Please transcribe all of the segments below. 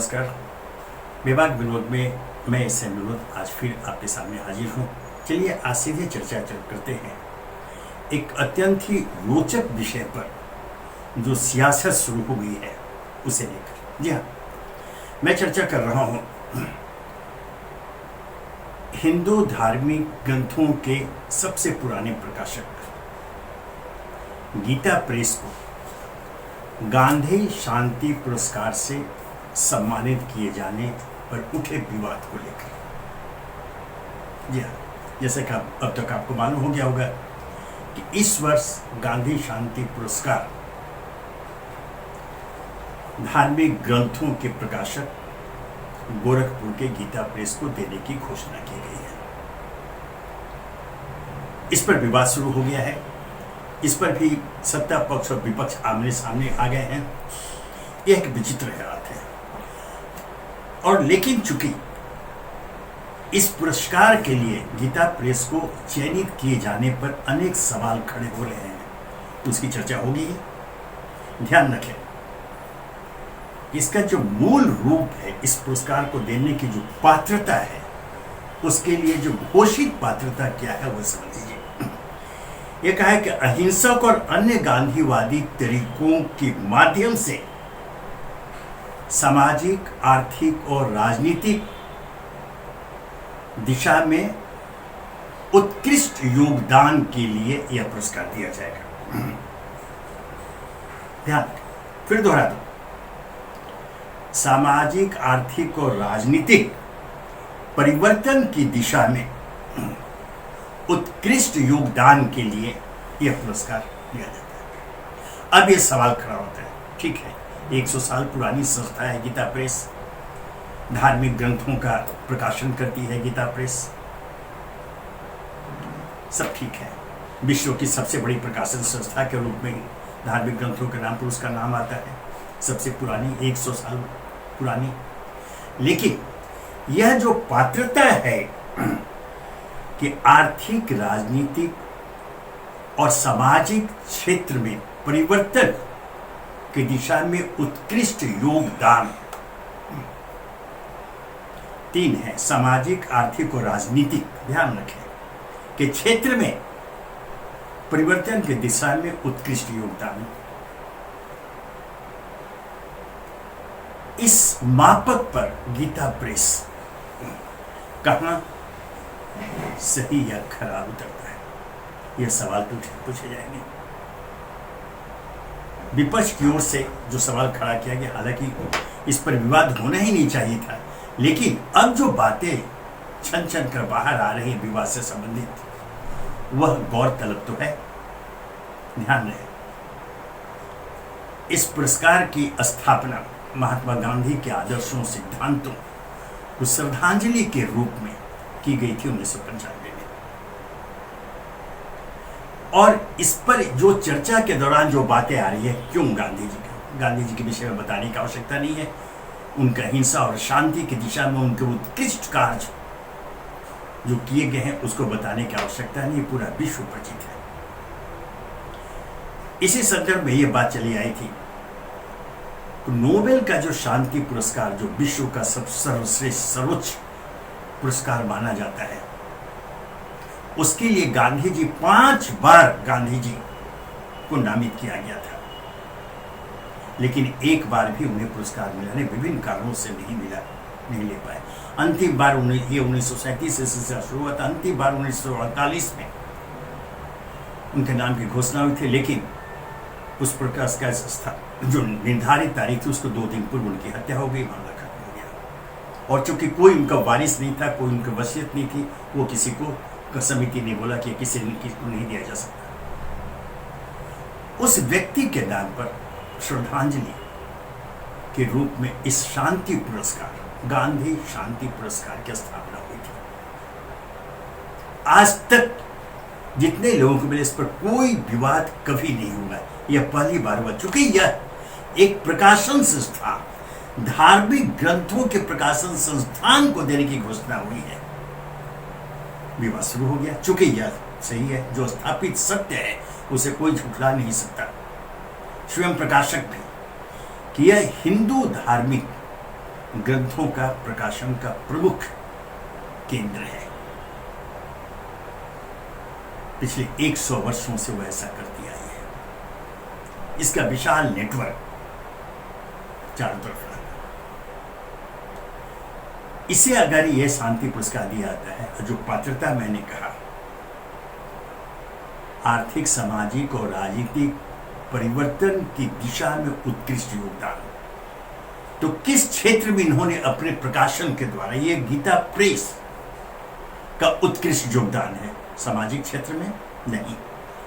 नमस्कार। विभाग विनोद में मैं इससे विनोद आज फिर आपके सामने हाजिर हूँ। चलिए आज सीधे चर्चा करते हैं एक अत्यंत ही रोचक विषय पर जो सियासत शुरू हो गई है उसे लेकर। जी हाँ, मैं चर्चा कर रहा हूँ हिंदू धार्मिक ग्रंथों के सबसे पुराने प्रकाशक गीता प्रेस को गांधी शांति पुरस्कार से सम्मानित किए जाने पर उठे विवाद को लेकर। जी हाँ, जैसे कि अब तक आपको मालूम हो गया होगा कि इस वर्ष गांधी शांति पुरस्कार धार्मिक ग्रंथों के प्रकाशक गोरखपुर के गीता प्रेस को देने की घोषणा की गई है। इस पर विवाद शुरू हो गया है। इस पर भी सत्ता पक्ष और विपक्ष आमने सामने आ गए हैं। यह एक विचित्र बात है। और लेकिन चूंकि इस पुरस्कार के लिए गीता प्रेस को चयनित किए जाने पर अनेक सवाल खड़े हो रहे हैं, तो उसकी चर्चा होगी। ध्यान रखें, इसका जो मूल रूप है, इस पुरस्कार को देने की जो पात्रता है, उसके लिए जो घोषित पात्रता क्या है वो समझ लीजिए। यह कहा है कि अहिंसक और अन्य गांधीवादी तरीकों के माध्यम से सामाजिक, आर्थिक और राजनीतिक दिशा में उत्कृष्ट योगदान के लिए यह पुरस्कार दिया जाएगा। ध्यान, फिर दोहरा दो, सामाजिक, आर्थिक और राजनीतिक परिवर्तन की दिशा में उत्कृष्ट योगदान के लिए यह पुरस्कार दिया जाता है। अब यह सवाल खड़ा होता है, ठीक है, 100 साल पुरानी संस्था है गीता प्रेस, धार्मिक ग्रंथों का प्रकाशन करती है गीता प्रेस, सब ठीक है। विश्व की सबसे बड़ी प्रकाशन संस्था के रूप में धार्मिक ग्रंथों के नाम पर उसका नाम आता है, सबसे पुरानी, 100 साल पुरानी। लेकिन यह जो पात्रता है कि आर्थिक, राजनीतिक और सामाजिक क्षेत्र में परिवर्तन की दिशा में उत्कृष्ट योगदान, 3 है, सामाजिक, आर्थिक और राजनीतिक, ध्यान रखें, के क्षेत्र में परिवर्तन की दिशा में उत्कृष्ट योगदान। इस मापक पर गीता प्रेस कहां सही या खराब उतरता है, यह सवाल पूछे जाएंगे। विपक्ष की ओर से जो सवाल खड़ा किया गया, हालांकि इस पर विवाद होना ही नहीं चाहिए था, लेकिन अब जो बातें छन छन कर बाहर आ रही है विवाद से संबंधित, वह गौरतलब तो है। ध्यान रहे, इस पुरस्कार की स्थापना महात्मा गांधी के आदर्शों, सिद्धांतों को श्रद्धांजलि के रूप में की गई थी 1995 में। और इस पर जो चर्चा के दौरान जो बातें आ रही है, क्यों गांधी जी के विषय में बताने की आवश्यकता नहीं है। उनका हिंसा और शांति की दिशा में उनके उत्कृष्ट कार्य जो किए गए हैं उसको बताने की आवश्यकता नहीं, पूरा विश्व परिचित है। इसी संदर्भ में यह बात चली आई थी, नोबेल का जो शांति पुरस्कार, जो विश्व का सर्वश्रेष्ठ सर्वोच्च पुरस्कार माना जाता है, उसके लिए गांधी जी 5 बार गांधी जी को नामित किया गया था, लेकिन एक बार भी उन्हें पुरस्कार मिला नहीं, विभिन्न कारणों से नहीं ले पाए। अंतिम बार ये 1937 से सिलसिला शुरू हुआ था, अंतिम बार 1948 में उनके नाम की घोषणा हुई थी, लेकिन उस प्रकाश का जो निर्धारित तारीख थी उसको 2 दिन पूर्व उनकी हत्या हो गई, मामला खत्म हो गया। और चूंकि कोई उनका वारिस नहीं था, कोई उनकी वसीयत नहीं थी, वो किसी को समिति ने बोला कि किसी को नहीं दिया जा सकता। उस व्यक्ति के नाम पर श्रद्धांजलि के रूप में इस शांति पुरस्कार, गांधी शांति पुरस्कार की स्थापना हुई थी। आज तक जितने लोगों को मिले, इस पर कोई विवाद कभी नहीं हुआ, यह पहली बार हुआ। चूंकि यह एक प्रकाशन संस्था, धार्मिक ग्रंथों के प्रकाशन संस्थान को देने की घोषणा हुई है, विवाद शुरू हो गया। चूंकि यह सही है, जो स्थापित सत्य है उसे कोई झुठला नहीं सकता। स्वयं प्रकाशक भी कि यह हिंदू धार्मिक ग्रंथों का प्रकाशन का प्रमुख केंद्र है। पिछले 100 वर्षों से वो ऐसा करती आई है। इसका विशाल नेटवर्क चारों तरफ है। इसे अगर यह शांति पुरस्कार दिया जाता है, जो पात्रता मैंने कहा, आर्थिक, सामाजिक और राजनीतिक परिवर्तन की दिशा में उत्कृष्ट योगदान, तो किस क्षेत्र में इन्होंने अपने प्रकाशन के द्वारा, ये गीता प्रेस का उत्कृष्ट योगदान है? सामाजिक क्षेत्र में नहीं,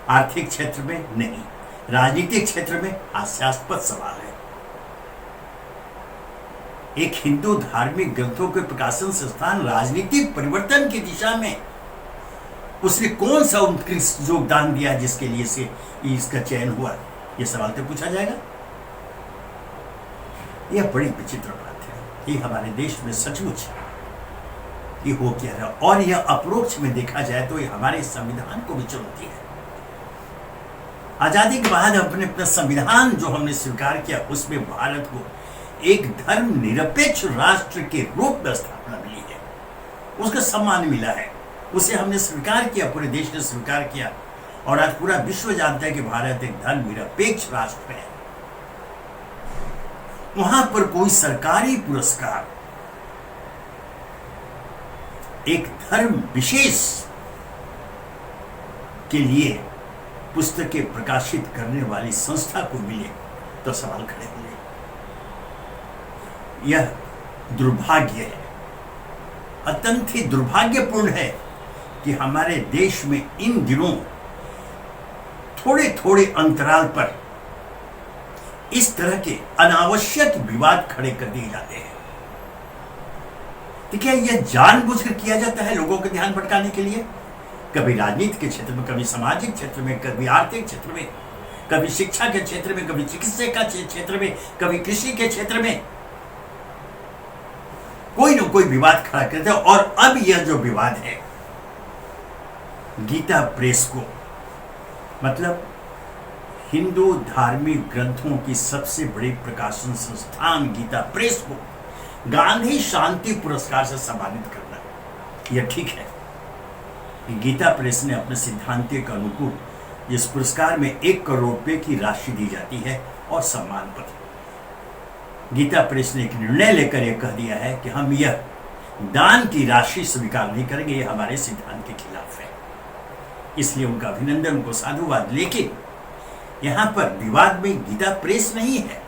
आर्थिक क्षेत्र में नहीं, राजनीतिक क्षेत्र में हास्यास्पद सवाल है। एक हिंदू धार्मिक ग्रंथों के प्रकाशन संस्थान राजनीतिक परिवर्तन की दिशा में उसने कौन सा उत्कृष्ट योगदान दिया जिसके लिए से इसका चयन हुआ? यह सवाल तो पूछा जाएगा। यह बड़ी विचित्र बात है। ये हमारे देश में सचमुच ये हो क्या रहा, और यह अपरोक्ष में देखा जाए तो यह हमारे संविधान को भी चुनौती है। आजादी के बाद अपना संविधान जो हमने स्वीकार किया, उसमें भारत को एक धर्म निरपेक्ष राष्ट्र के रूप में स्थापना मिली है, उसका सम्मान मिला है, उसे हमने स्वीकार किया, पूरे देश ने स्वीकार किया, और आज पूरा विश्व जानता है कि भारत एक धर्म निरपेक्ष राष्ट्र है। वहां पर कोई सरकारी पुरस्कार एक धर्म विशेष के लिए पुस्तकें प्रकाशित करने वाली संस्था को मिले तो सवाल खड़े होंगे। यह दुर्भाग्य है, अत्यंत ही दुर्भाग्यपूर्ण है कि हमारे देश में इन दिनों थोड़े थोड़े अंतराल पर इस तरह के अनावश्यक विवाद खड़े कर दिए जाते हैं। तो क्या यह जानबूझकर किया जाता है लोगों के ध्यान भटकाने के लिए? कभी राजनीति के क्षेत्र में, कभी सामाजिक क्षेत्र में, कभी आर्थिक क्षेत्र में, कभी शिक्षा के क्षेत्र में, कभी चिकित्सा का क्षेत्र में, कभी कृषि के क्षेत्र में कोई न कोई विवाद खड़ा करते हैं। और अब यह जो विवाद है, गीता प्रेस को, मतलब हिंदू धार्मिक ग्रंथों की सबसे बड़ी प्रकाशन संस्थान गीता प्रेस को गांधी शांति पुरस्कार से सम्मानित करना, यह ठीक है। गीता प्रेस ने अपने सिद्धांतों के अनुकूल इस पुरस्कार में 1 करोड़ रुपए की राशि दी जाती है और सम्मान पत्र। गीता प्रेस ने एक निर्णय लेकर यह कह दिया है कि हम यह दान की राशि स्वीकार नहीं करेंगे, यह हमारे सिद्धांत के खिलाफ है। इसलिए उनका अभिनंदन, उनको साधुवाद। लेकिन यहां पर विवाद में गीता प्रेस नहीं है,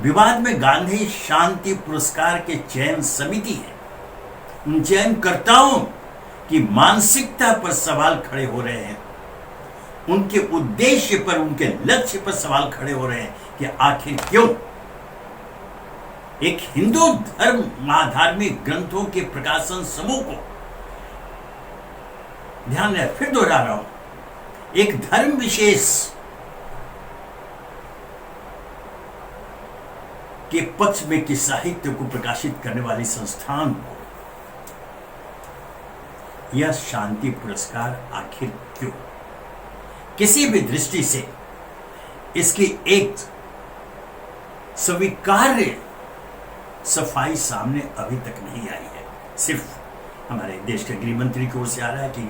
विवाद में गांधी शांति पुरस्कार के चयन समिति है। उन चयनकर्ताओं की मानसिकता पर सवाल खड़े हो रहे हैं, उनके उद्देश्य पर, उनके लक्ष्य पर सवाल खड़े हो रहे हैं कि आखिर क्यों एक हिंदू धर्म महाधार्मिक ग्रंथों के प्रकाशन समूह को, ध्यान रहे, फिर दोहरा रहा हूं, एक धर्म विशेष के पक्ष में कि साहित्य को प्रकाशित करने वाली संस्थान को यह शांति पुरस्कार आखिर क्यों? किसी भी दृष्टि से इसकी एक स्वीकार्य सफाई सामने अभी तक नहीं आई है। सिर्फ हमारे देश के गृह मंत्री की ओर से आ रहा है कि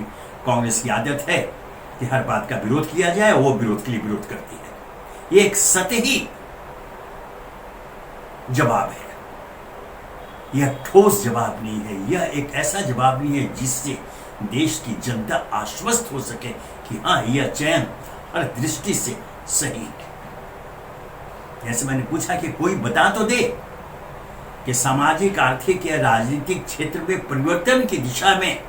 कांग्रेस की आदत है कि हर बात का विरोध किया जाए, वो विरोध के लिए विरोध करती है। ये एक सतही जवाब है, यह ठोस जवाब नहीं है, यह एक ऐसा जवाब नहीं है जिससे देश की जनता आश्वस्त हो सके कि हाँ, यह चयन हर दृष्टि से सही है। जैसे मैंने पूछा कि कोई बता तो दे कि सामाजिक, आर्थिक या राजनीतिक क्षेत्र में परिवर्तन की दिशा में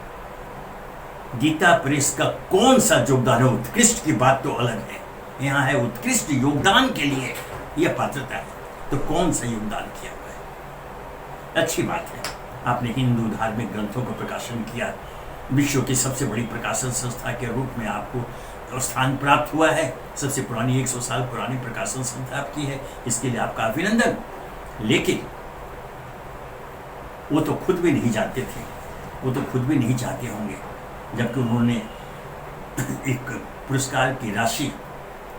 गीता प्रेस का कौन सा योगदान है। उत्कृष्ट की बात तो अलग है, यहां है उत्कृष्ट योगदान के लिए यह पात्रता है, तो कौन सा योगदान किया हुआ है? अच्छी बात है, आपने हिंदू धार्मिक ग्रंथों का प्रकाशन किया, विश्व की सबसे बड़ी प्रकाशन संस्था के रूप में आपको स्थान प्राप्त हुआ है। सबसे पुरानी 100 साल पुरानी प्रकाशन संस्था आपकी है, इसके लिए आपका अभिनंदन। लेकिन वो तो खुद भी नहीं जानते थे, वो तो खुद भी नहीं चाहते होंगे, जबकि उन्होंने एक पुरस्कार की राशि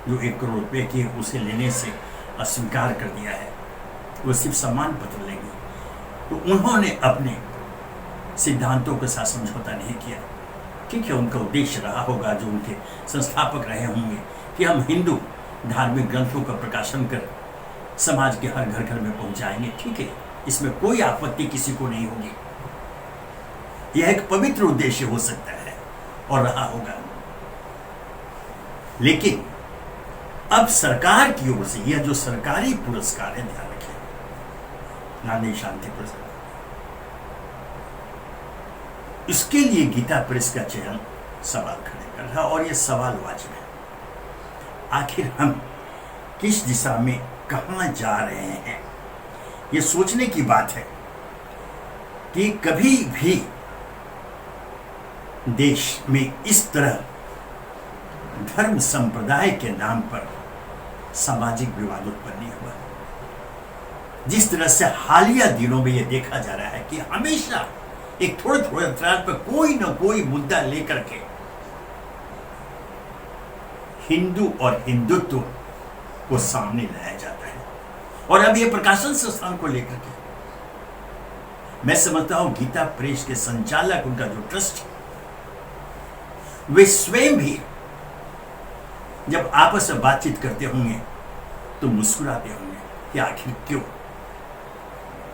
जो 1 करोड़ रुपए की है उसे लेने से अस्वीकार कर दिया है। वो सिर्फ सम्मान पत्र लेंगे। तो उन्होंने अपने सिद्धांतों के साथ समझौता नहीं किया। ठीक है, उनका उद्देश्य रहा होगा, जो उनके संस्थापक रहे होंगे, कि हम हिंदू धार्मिक ग्रंथों का प्रकाशन कर समाज के हर घर घर में पहुंचाएंगे। ठीक है, इसमें कोई आपत्ति किसी को नहीं होगी। यह एक पवित्र उद्देश्य हो सकता है और रहा होगा। लेकिन अब सरकार की ओर से यह जो सरकारी पुरस्कार है, ध्यान रखिए, गांधी शांति पुरस्कार, इसके लिए गीता प्रेस का चयन सवाल खड़े कर रहा, और यह सवाल वाजिब है। आखिर हम किस दिशा में कहां जा रहे हैं? यह सोचने की बात है कि कभी भी देश में इस तरह धर्म संप्रदाय के नाम पर सामाजिक विवाद उत्पन्न नहीं हुआ। जिस तरह से हालिया दिनों में यह देखा जा रहा है कि हमेशा एक थोड़े थोड़े अंतराल पर कोई न कोई मुद्दा लेकर के हिंदू और हिंदुत्व को सामने लाया जाता है। और अब यह प्रकाशन संस्थान को लेकर के मैं समझता हूं गीता प्रेस के संचालक, उनका जो ट्रस्ट, वे स्वयं भी जब आपस में बातचीत करते होंगे तो मुस्कुराते होंगे कि आखिर क्यों।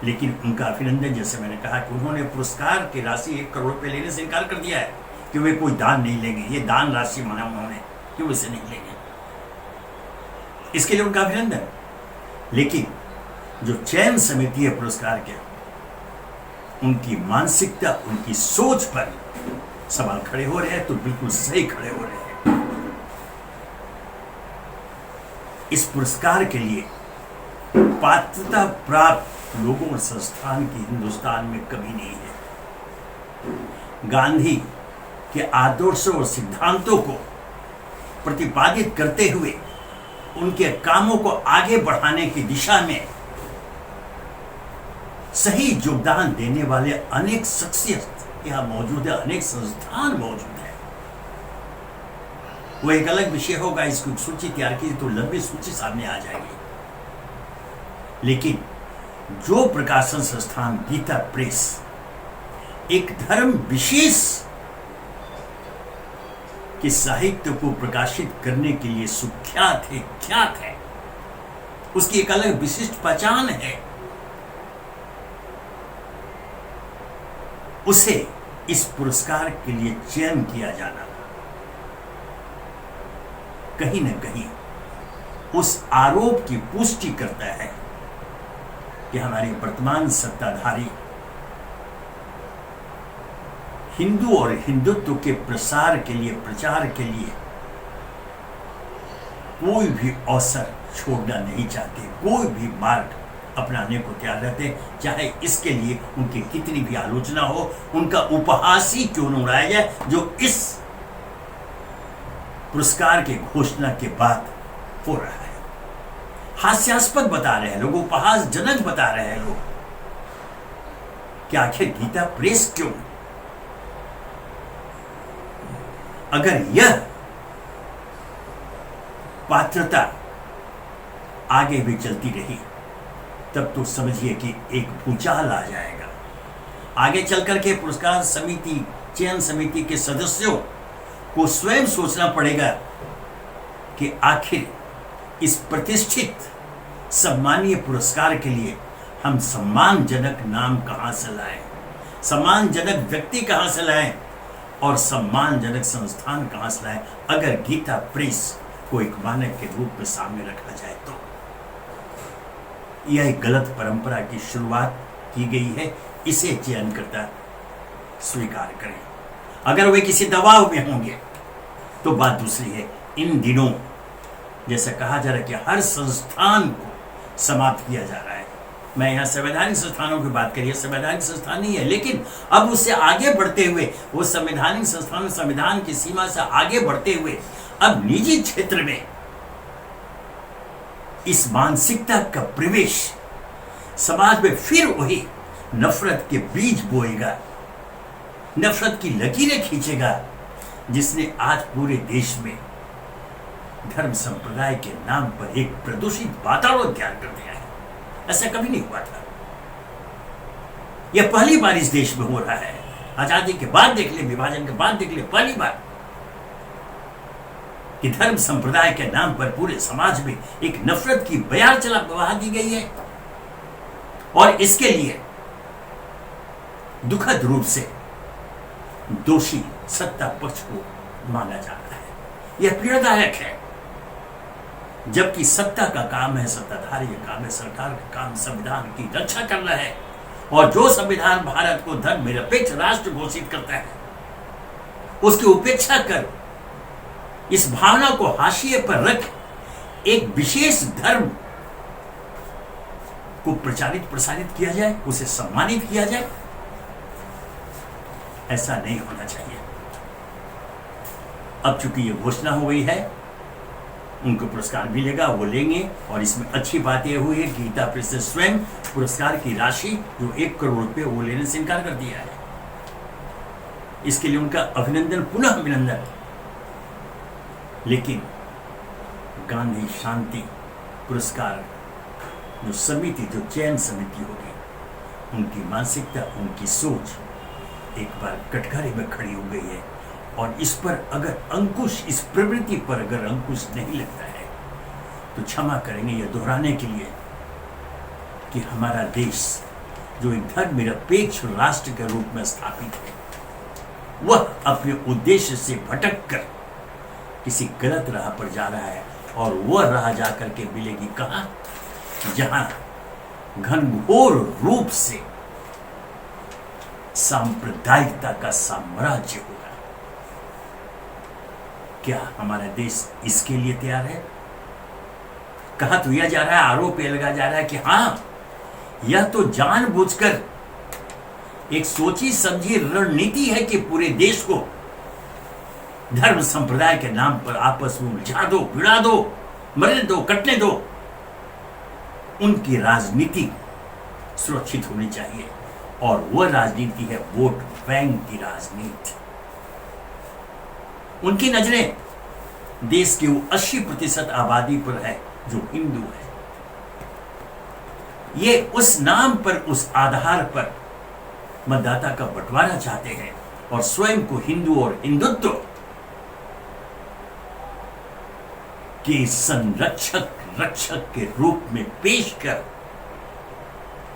लेकिन उनका अभिनंदन, जैसे मैंने कहा कि उन्होंने पुरस्कार की राशि 1 करोड़ रुपए लेने से इनकार कर दिया है कि वे कोई दान नहीं लेंगे। ये दान राशि माना उन्होंने कि वो इसे नहीं लेंगे, इसके लिए उनका अभिनंदन। लेकिन जो चयन समिति है पुरस्कार के, उनकी मानसिकता, उनकी सोच पर सवाल खड़े हो रहे हैं, तो बिल्कुल सही खड़े हो रहे हैं। इस पुरस्कार के लिए पात्रता प्राप्त लोगों और संस्थान की हिंदुस्तान में कमी नहीं है। गांधी के आदर्शों और सिद्धांतों को प्रतिपादित करते हुए उनके कामों को आगे बढ़ाने की दिशा में सही योगदान देने वाले अनेक शख्सियत यहां मौजूद है, अनेक संस्थान मौजूद है। वो एक अलग विषय होगा, इसकी सूची तैयार की तो लंबी सूची सामने आ जाएगी। लेकिन जो प्रकाशन संस्थान गीता प्रेस एक धर्म विशेष के साहित्य को प्रकाशित करने के लिए सुख्यात है, ख्यात है, उसकी एक अलग विशिष्ट पहचान है, उसे इस पुरस्कार के लिए चयन किया जाना कहीं न कहीं उस आरोप की पुष्टि करता है कि हमारी वर्तमान सत्ताधारी हिंदू और हिंदुत्व के प्रसार के लिए, प्रचार के लिए कोई भी अवसर छोड़ना नहीं चाहते, कोई भी मार्ग अपनाने को तैयार रहते, चाहे इसके लिए उनकी कितनी भी आलोचना हो, उनका उपहास ही क्यों न उड़ाया जाए, जो इस पुरस्कार के घोषणा के बाद हो रहा है। हास्यास्पद बता रहे हैं लोग, उपहासजनक बता रहे हैं लोग कि आखिर गीता प्रेस क्यों। अगर यह पात्रता आगे भी चलती रही तब तो समझिए कि एक भूचाल आ जाएगा। आगे चलकर के पुरस्कार समिति, चयन समिति के सदस्यों को स्वयं सोचना पड़ेगा कि आखिर इस प्रतिष्ठित सम्मानीय पुरस्कार के लिए हम सम्मानजनक नाम कहां से लाएं, सम्मानजनक व्यक्ति कहां से लाएं और सम्मानजनक संस्थान कहां से लाएं, अगर गीता प्रेस को एक मानक के रूप में सामने रखा जाए तो। यह एक गलत परंपरा की शुरुआत की गई है, इसे चयनकर्ता स्वीकार करें। अगर वे किसी दबाव में होंगे तो बात दूसरी है। इन दिनों जैसा कहा जा रहा है कि हर संस्थान को समाप्त किया जा रहा है। मैं यहाँ संवैधानिक संस्थानों की बात करिए, संवैधानिक संस्थान नहीं है, लेकिन अब उससे आगे बढ़ते हुए, वो संवैधानिक संस्थान संविधान की सीमा से आगे बढ़ते हुए अब निजी क्षेत्र में इस मानसिकता का प्रवेश समाज में फिर वही नफरत के बीज बोएगा, नफरत की लकीरें खींचेगा, जिसने आज पूरे देश में धर्म संप्रदाय के नाम पर एक प्रदूषित वातावरण तैयार कर दिया है। ऐसा कभी नहीं हुआ था। यह पहली बार इस देश में हो रहा है। आजादी के बाद देख ले, विभाजन के बाद देख ले, पहली बार कि धर्म संप्रदाय के नाम पर पूरे समाज में एक नफरत की बयार बहा दी गई है। और इसके लिए दुखद रूप से दोषी सत्ता पक्ष को माना जा रहा है। यह पीड़ादायक है, जबकि सत्ता का काम है, सत्ताधारी का काम है, सरकार का काम संविधान की रक्षा करना है। और जो संविधान भारत को धर्मनिरपेक्ष राष्ट्र घोषित करता है, उसकी उपेक्षा कर इस भावना को हाशिए पर रख एक विशेष धर्म को प्रचारित प्रसारित किया जाए, उसे सम्मानित किया जाए, ऐसा नहीं होना चाहिए। अब चूंकि ये घोषणा हो गई है, उनको पुरस्कार मिलेगा, वो लेंगे। और इसमें अच्छी बात यह हुई है कि गीता प्रेस ने स्वयं पुरस्कार की राशि जो 1 करोड़ रुपए वो लेने से इनकार कर दिया है। इसके लिए उनका अभिनंदन, पुनः अभिनंदन। लेकिन गांधी शांति पुरस्कार जो समिति, जो चयन समिति होगी, उनकी मानसिकता, उनकी सोच एक बार कटघरे में खड़ी हो गई है। और इस पर अगर अंकुश, इस प्रवृत्ति पर अगर अंकुश नहीं लगता है, तो क्षमा करेंगे यह दोहराने के लिए कि हमारा देश जो एक धर्मनिरपेक्ष राष्ट्र के रूप में स्थापित है, वह अपने उद्देश्य से भटक कर किसी गलत राह पर जा रहा है। और वह राह जाकर के मिलेगी कहां? जहां घनघोर रूप से सांप्रदायिकता का साम्राज्य होगा। क्या हमारा देश इसके लिए तैयार है? कहा तो यह जा रहा है, आरोप यह लगाया जा रहा है कि हां, यह तो जानबूझकर एक सोची समझी रणनीति है कि पूरे देश को धर्म संप्रदाय के नाम पर आपस में उलझा दो, भिड़ा दो, मरने दो, कटने दो। उनकी राजनीति सुरक्षित होनी चाहिए, और वह राजनीति है वोट बैंक की राजनीति। उनकी नजरें देश की वो 80% आबादी पर है जो हिंदू है। ये उस नाम पर, उस आधार पर मतदाता का बंटवारा चाहते हैं और स्वयं को हिंदू और हिंदुत्व के संरक्षक, रक्षक के रूप में पेश कर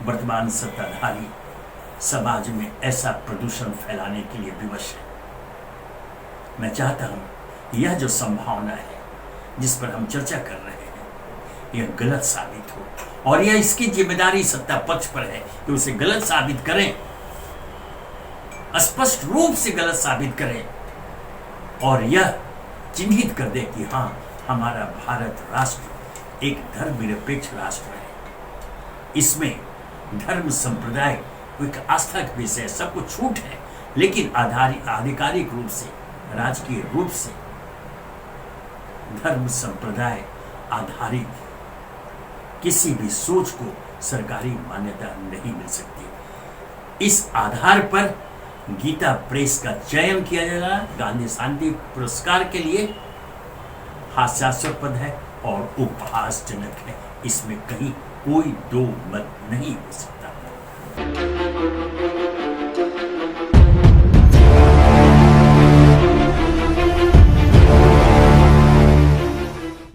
वर्तमान सत्ताधारी समाज में ऐसा प्रदूषण फैलाने के लिए विवश है। मैं चाहता हूं यह जो संभावना है जिस पर हम चर्चा कर रहे हैं, यह गलत साबित हो। और यह इसकी जिम्मेदारी सत्ता पक्ष पर है कि उसे गलत साबित करें, स्पष्ट रूप से गलत साबित करें, और यह चिन्हित कर दे कि हां, हमारा भारत राष्ट्र एक धर्मनिरपेक्ष राष्ट्र है। इसमें धर्म संप्रदाय एक आस्था का विषय है, सब कुछ छूट है, लेकिन आधिकारिक रूप से, राजकीय रूप से धर्म संप्रदाय आधारित किसी भी सोच को सरकारी मान्यता नहीं मिल सकती। इस आधार पर गीता प्रेस का चयन किया जाएगा गांधी शांति पुरस्कार के लिए हास्यास्पद है और उपहासजनक है। इसमें कहीं कोई दो मत नहीं हो सकता।